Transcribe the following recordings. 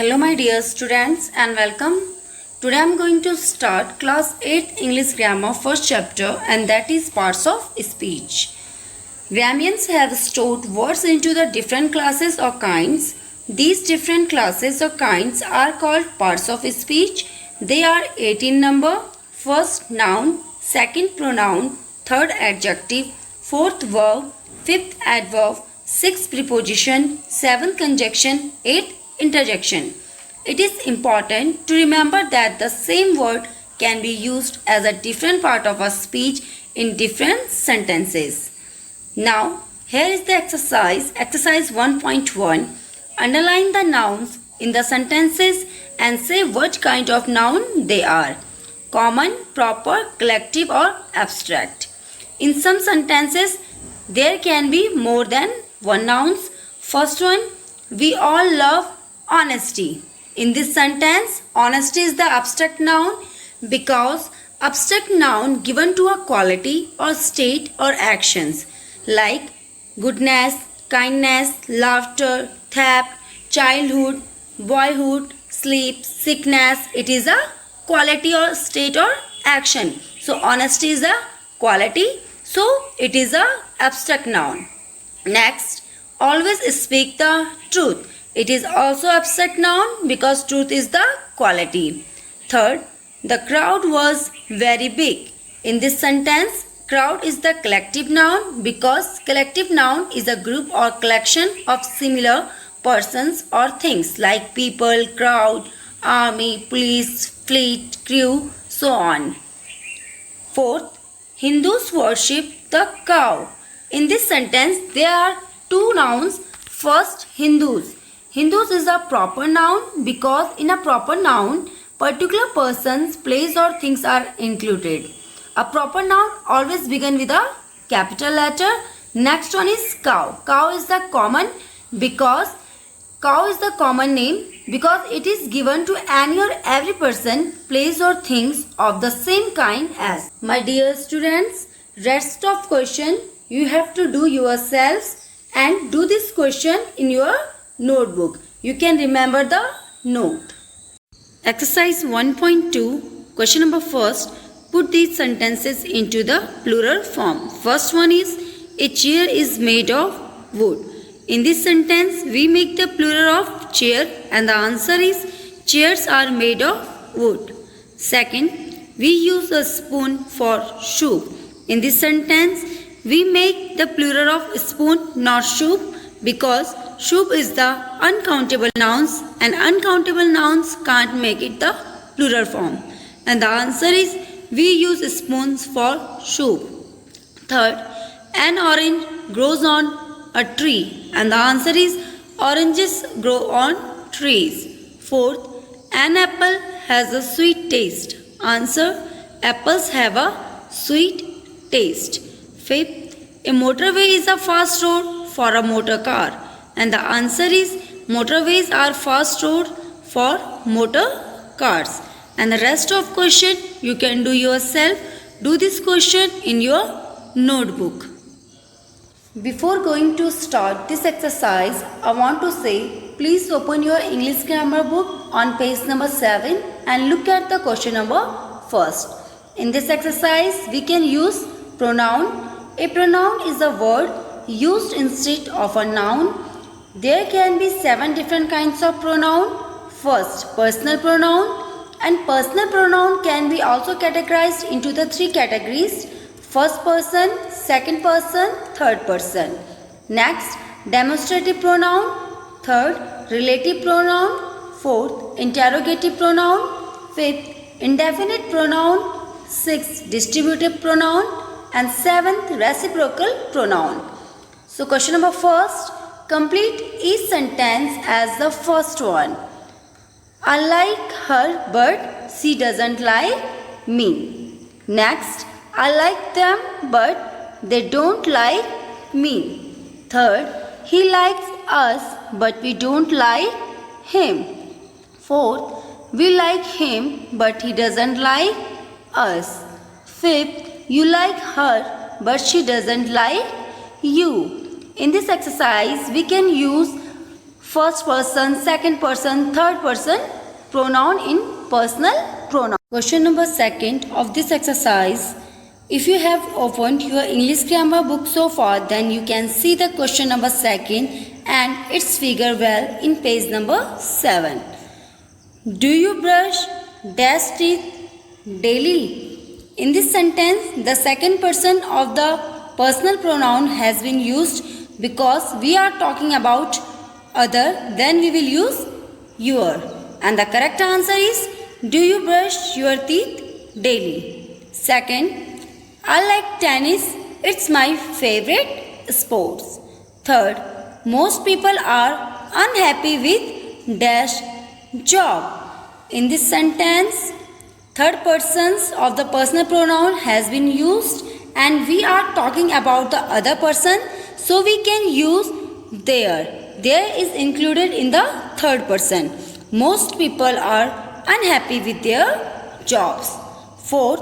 Hello my dear students and welcome. Today I am going to start class 8 English grammar first chapter, and that is parts of speech. Grammarians have stored words into the different classes or kinds. These different classes or kinds are called parts of speech. They are 8 in number. First noun, second pronoun, third adjective, fourth verb, fifth adverb, sixth preposition, seventh conjunction, eighth interjection. It is important to remember that the same word can be used as a different part of a speech in different sentences. Now, here is the exercise 1.1. Underline the nouns in the sentences and say what kind of noun they are: common, proper, collective or abstract. In some sentences, there can be more than one nouns. First one, we all love honesty. In this sentence, honesty is the abstract noun because abstract noun given to a quality or state or actions like goodness, kindness, laughter, theft, childhood, boyhood, sleep, sickness. It is a quality or state or action. So honesty is a quality. So it is a abstract noun. Next, always speak the truth. It is also abstract noun because truth is the quality. Third, the crowd was very big. In this sentence, crowd is the collective noun because collective noun is a group or collection of similar persons or things like people, crowd, army, police, fleet, crew, so on. Fourth, Hindus worship the cow. In this sentence, there are two nouns. First, Hindus. Hindus is a proper noun because in a proper noun, particular persons, place or things are included. A proper noun always begin with a capital letter. Next one is cow. Cow is the common name because it is given to any or every person, place or things of the same kind as. My dear students, rest of question you have to do yourselves and do this question in your notebook. You can remember the note. Exercise 1.2. Question number first. Put these sentences into the plural form. First one is, a chair is made of wood. In this sentence, we make the plural of chair and the answer is, chairs are made of wood. Second, we use a spoon for soup. In this sentence, we make the plural of spoon, not soup, because soup is the uncountable nouns and uncountable nouns can't make it the plural form. And the answer is, we use spoons for soup. Third, an orange grows on a tree and the answer is, oranges grow on trees. Fourth, an apple has a sweet taste. Answer, apples have a sweet taste. Fifth, a motorway is a fast road for a motor car and the answer is, motorways are fast road for motor cars. And the rest of question you can do yourself. Do this question in your notebook. Before going to start this exercise, I want to say, please open your English grammar book on page number 7 and look at the question number first. In this exercise, we can use pronoun. A pronoun is a word used instead of a noun. There can be 7 different kinds of pronoun. First, personal pronoun. And personal pronoun can be also categorized into the 3 categories: first person, second person, third person. Next, demonstrative pronoun. Third, relative pronoun. Fourth, interrogative pronoun. Fifth, indefinite pronoun. Sixth, distributive pronoun. And seventh, reciprocal pronoun. So question number first, complete each sentence as the first one. I like her but she doesn't like me. Next, I like them but they don't like me. Third, he likes us but we don't like him. Fourth, we like him but he doesn't like us. Fifth, you like her but she doesn't like you. In this exercise, we can use first person, second person, third person pronoun in personal pronoun. Question number 2 of this exercise. If you have opened your English grammar book so far, then you can see the question number 2 and its figure well in page number 7. Do you brush dash teeth daily? In this sentence, the second person of the personal pronoun has been used because we are talking about other, then we will use your. And the correct answer is, do you brush your teeth daily? Second, I like tennis. It's my favorite sport. Third, most people are unhappy with dash job. In this sentence, third persons of the personal pronoun has been used and we are talking about the other person, so we can use their. There is included in the third person. Most people are unhappy with their jobs. Fourth,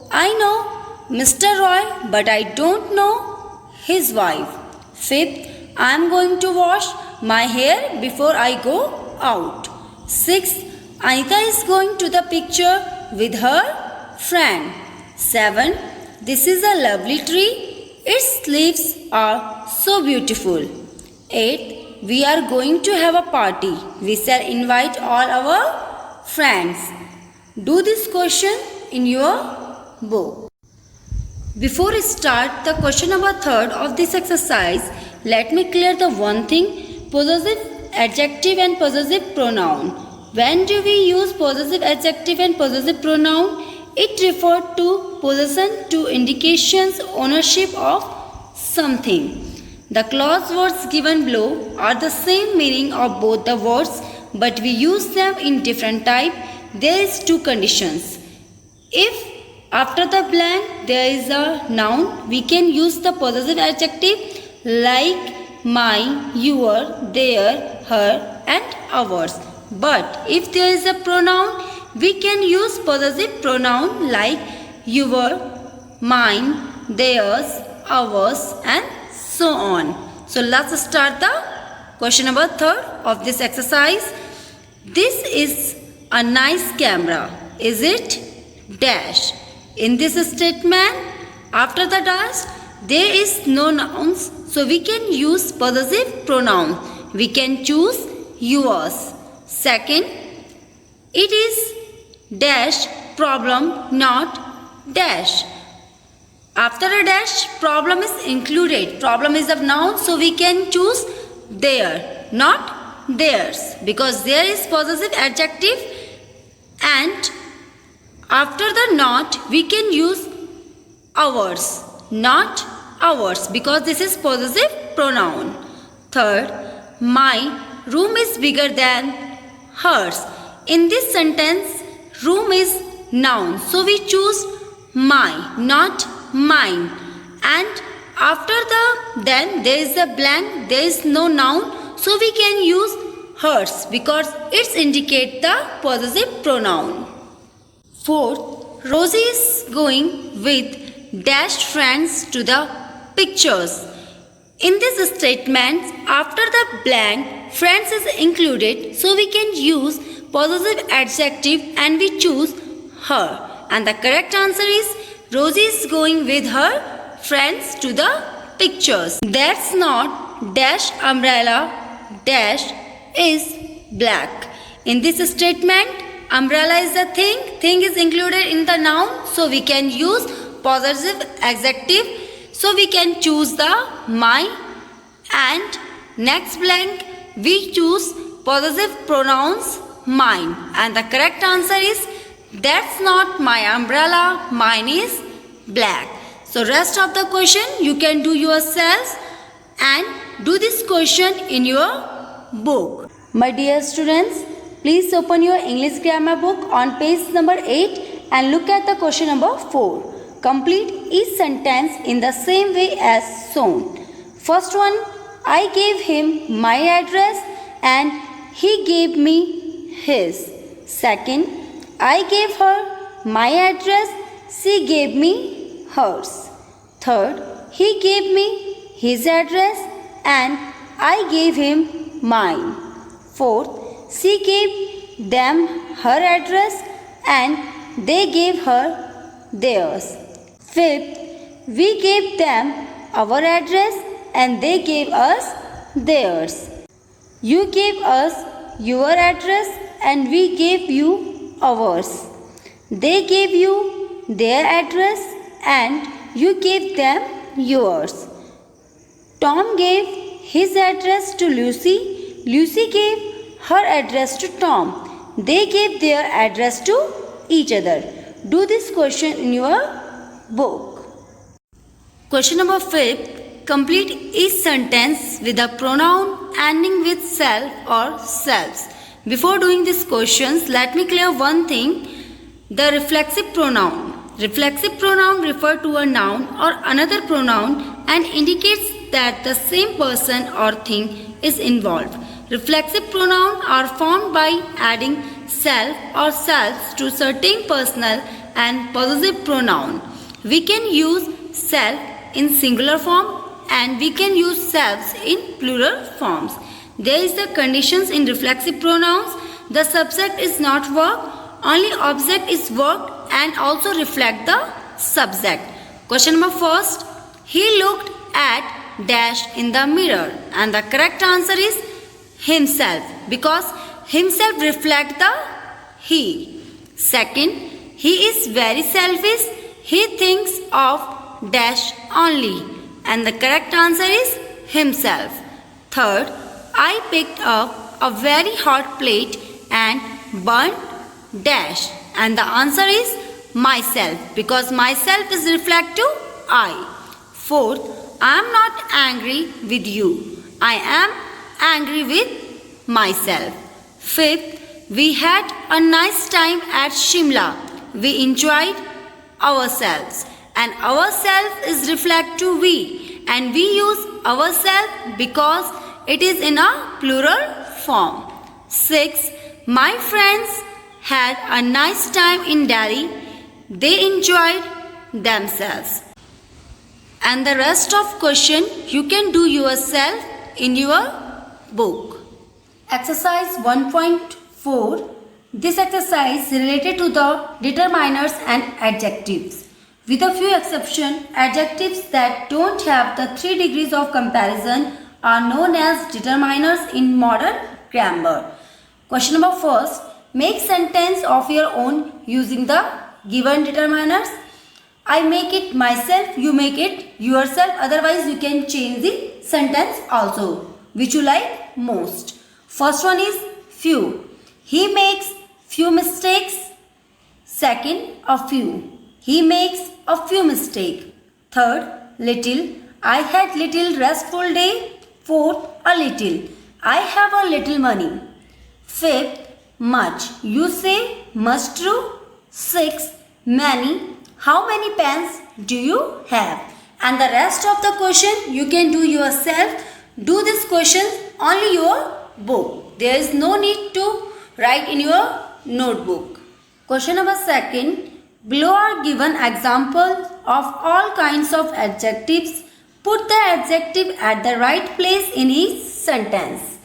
I know Mr. Roy, but I don't know his wife. Fifth, I am going to wash my hair before I go out. Sixth, Anita is going to the picture with her friend. 7. This is a lovely tree. Its leaves are so beautiful. 8. We are going to have a party. We shall invite all our friends. Do this question in your book. Before we start the question number 3 of this exercise, let me clear the one thing: possessive adjective and possessive pronoun. When do we use possessive adjective and possessive pronoun? It refers to possession, to indications ownership of something. The clause words given below are the same meaning of both the words, but we use them in different type. There is 2 conditions. If after the blank there is a noun, we can use the possessive adjective like my, your, their, her and ours. But if there is a pronoun, we can use possessive pronoun like your, mine, theirs, ours and so on. So let's start the question number 3 of this exercise. This is a nice camera. Is it? Dash. In this statement, after the dash, there is no nouns, so we can use possessive pronoun. We can choose yours. Second, it is dash problem, not dash. After a dash, problem is included. Problem is a noun, so we can choose their, not theirs, because there is possessive adjective, and after the not, we can use ours, not ours, because this is possessive pronoun. Third, my room is bigger than hers. In this sentence, room is noun, so we choose my, not mine. And after the then there is a blank, there is no noun, so we can use hers because it indicates the possessive pronoun. Fourth, Rosie is going with dash friends to the pictures. In this statement, after the blank, friends is included, so we can use possessive adjective and we choose her. And the correct answer is Rosie is going with her friends to the pictures. That's not dash umbrella, dash is black. In this statement, umbrella is a thing is included in the noun, so we can use possessive adjective. So we can choose the my, and next blank we choose possessive pronouns mine, and the correct answer is that's not my umbrella, mine is black. So rest of the question you can do yourselves and do this question in your book. My dear students, please open your English grammar book on page number 8 and look at the question number 4. Complete each sentence in the same way as shown. First one, I gave him my address and he gave me his. Second, I gave her my address, she gave me hers. Third, he gave me his address and I gave him mine. Fourth, she gave them her address and they gave her theirs. Fifth, we gave them our address and they gave us theirs. You gave us your address and we gave you ours. They gave you their address and you gave them yours. Tom gave his address to Lucy. Lucy gave her address to Tom. They gave their address to each other. Do this question in your book. Question number 5. Complete each sentence with a pronoun ending with self or selves. Before doing these questions, let me clear one thing. The reflexive pronoun. Reflexive pronoun refers to a noun or another pronoun and indicates that the same person or thing is involved. Reflexive pronouns are formed by adding self or selves to certain personal and possessive pronoun. We can use self in singular form and we can use selves in plural forms. There is the conditions in reflexive pronouns. The subject is not work, only object is worked and also reflect the subject. Question number 1. He looked at dash in the mirror and the correct answer is himself because himself reflect the he. Second, he is very selfish. He thinks of dash only and the correct answer is himself. Third, I picked up a very hot plate and burnt dash and the answer is myself because myself is reflect to I. Fourth, I am not angry with you. I am angry with myself. Fifth, we had a nice time at Shimla. We enjoyed ourselves and ourself is reflect to we and we use ourself because it is in a plural form. Sixth, my friends had a nice time in Delhi. They enjoyed themselves. And the rest of question you can do yourself in your book. Exercise 1.4. This exercise is related to the determiners and adjectives. With a few exceptions, adjectives that don't have the 3 degrees of comparison are known as determiners in modern grammar. Question number 1. Make sentence of your own using the given determiners. I make it myself, you make it yourself. Otherwise, you can change the sentence also, which you like most. First one is few. He makes few mistakes. Second, a few. He makes a few mistakes. Third, little. I had little restful day. Fourth, a little. I have a little money. Fifth, much. You say much true. Sixth, many. How many pens do you have? And the rest of the question you can do yourself. Do this question only your book. There is no need to write in your notebook. Question number 2. Below are given examples of all kinds of adjectives. Put the adjective at the right place in each sentence.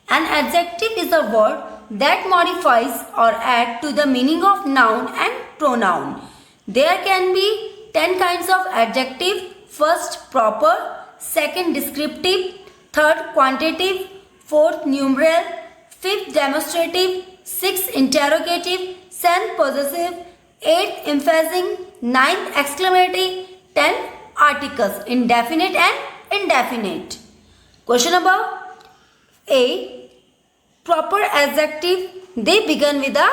An adjective is a word that modifies or adds to the meaning of noun and pronoun. There can be 10 kinds of adjective. First, proper. Second, descriptive. Third, quantitative. Fourth, numeral. Fifth, demonstrative. Sixth, interrogative. Seventh, possessive. Eighth, emphasizing. Ninth, exclamative. 10, articles, indefinite and indefinite. Question number A. Proper adjective. They begin with a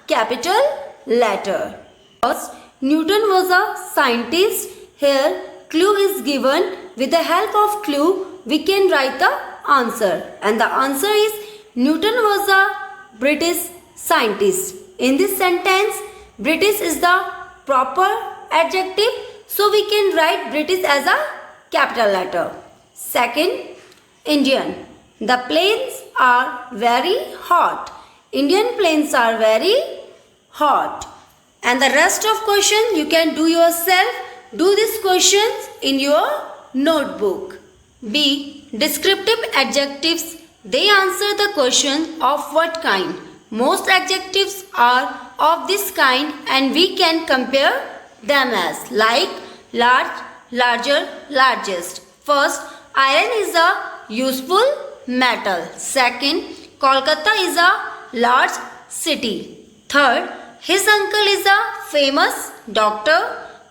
capital letter. First, Newton was a scientist. Here, clue is given. With the help of clue, we can write the answer. And the answer is Newton was a British scientist. In this sentence, British is the proper adjective. So we can write British as a capital letter. Second, Indian. The plains are very hot. Indian plains are very hot. And the rest of question you can do yourself. Do these questions in your notebook. B. Descriptive adjectives They answer the question of what kind. Most adjectives are of this kind and we can compare them as like, large, larger, largest. First, iron is a useful metal. Second, Kolkata is a large city. Third, his uncle is a famous doctor.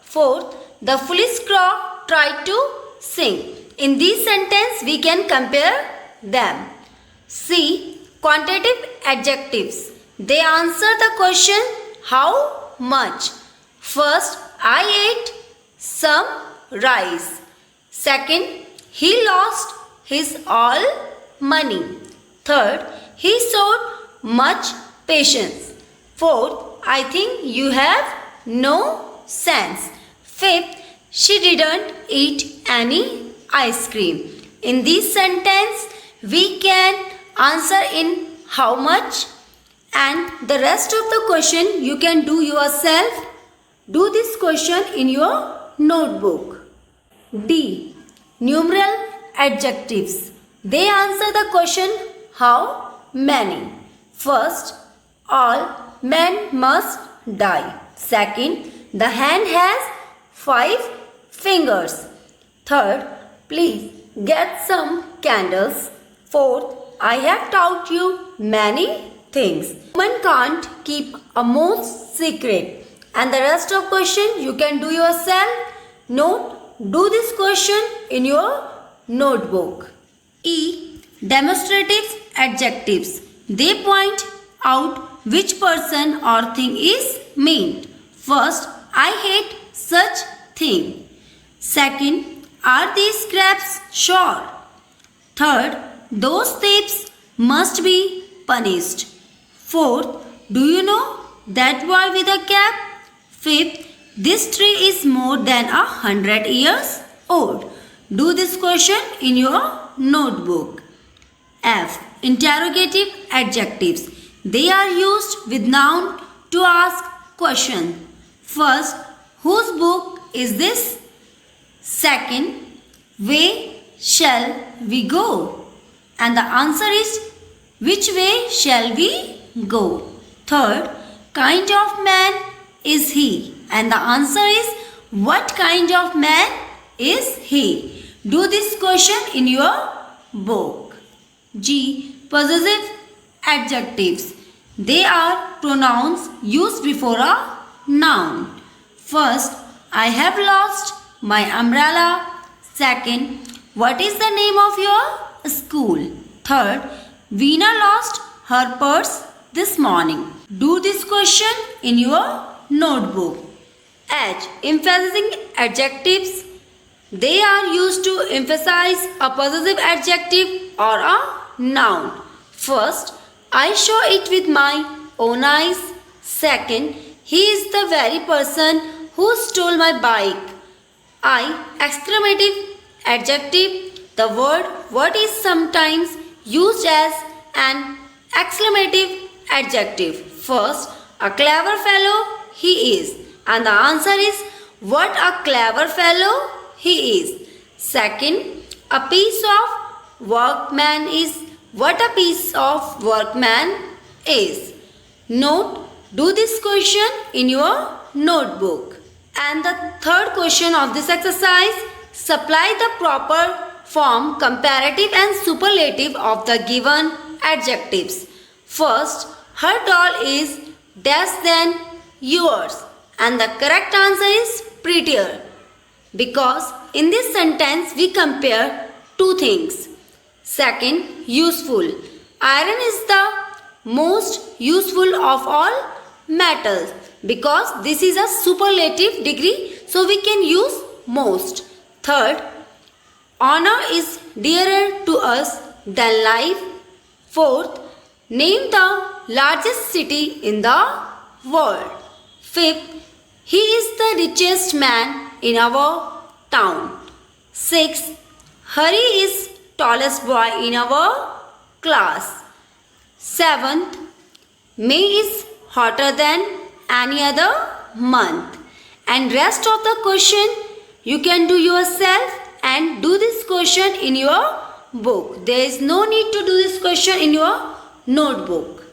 Fourth, the foolish crow tried to sing. In this sentence, we can compare them. C. Quantitative adjectives. They answer the question how much. First, I ate some rice. Second, he lost his all money. Third, he showed much patience. Fourth, I think you have no sense. Fifth, she didn't eat any ice cream. In this sentence, we can answer in how much and the rest of the question you can do yourself. Do this question in your notebook. D. Numeral adjectives. They answer the question how many. First, all men must die. Second, the hand has 5 fingers. Third, please get some candles. Fourth, I have taught you many things. Woman can't keep a most secret. And the rest of question you can do yourself. Do this question in your notebook. E. Demonstrative adjectives. They point out which person or thing is meant. First, I hate such thing. Second, are these scraps sure? Third, those thieves must be punished. Fourth, do you know that boy with a cap? Fifth, this tree is more than 100 years old. Do this question in your notebook. F. Interrogative adjectives. They are used with noun to ask question. First, whose book is this? Second, where shall we go? And the answer is, which way shall we go? Third, kind of man is he? And the answer is, what kind of man is he? Do this question in your book. G. Possessive adjectives. They are pronouns used before a noun. First, I have lost my umbrella. Second, what is the name of your school? Third, Veena lost her purse this morning. Do this question in your notebook. H. Emphasizing adjectives. They are used to emphasize a possessive adjective or a noun. First, I saw it with my own eyes. Second, he is the very person who stole my bike. I. Exclamative adjective. The word what is sometimes used as an exclamative adjective. First, a clever fellow he is. And the answer is, what a clever fellow he is. Second, a piece of workman is. What a piece of workman is. Note, do this question in your notebook. And the third question of this exercise, supply the proper form, comparative and superlative of the given adjectives. First, her doll is less than yours. And the correct answer is prettier. Because in this sentence we compare two things. Second, useful. Iron is the most useful of all metals. Because this is a superlative degree, so we can use most. Third, honor is dearer to us than life. Fourth, name the largest city in the world. Fifth, he is the richest man in our town. Sixth, Hari is tallest boy in our class. Seventh, May is hotter than any other month. And rest of the question you can do yourself and do this question in your book. There is no need to do this question in your notebook.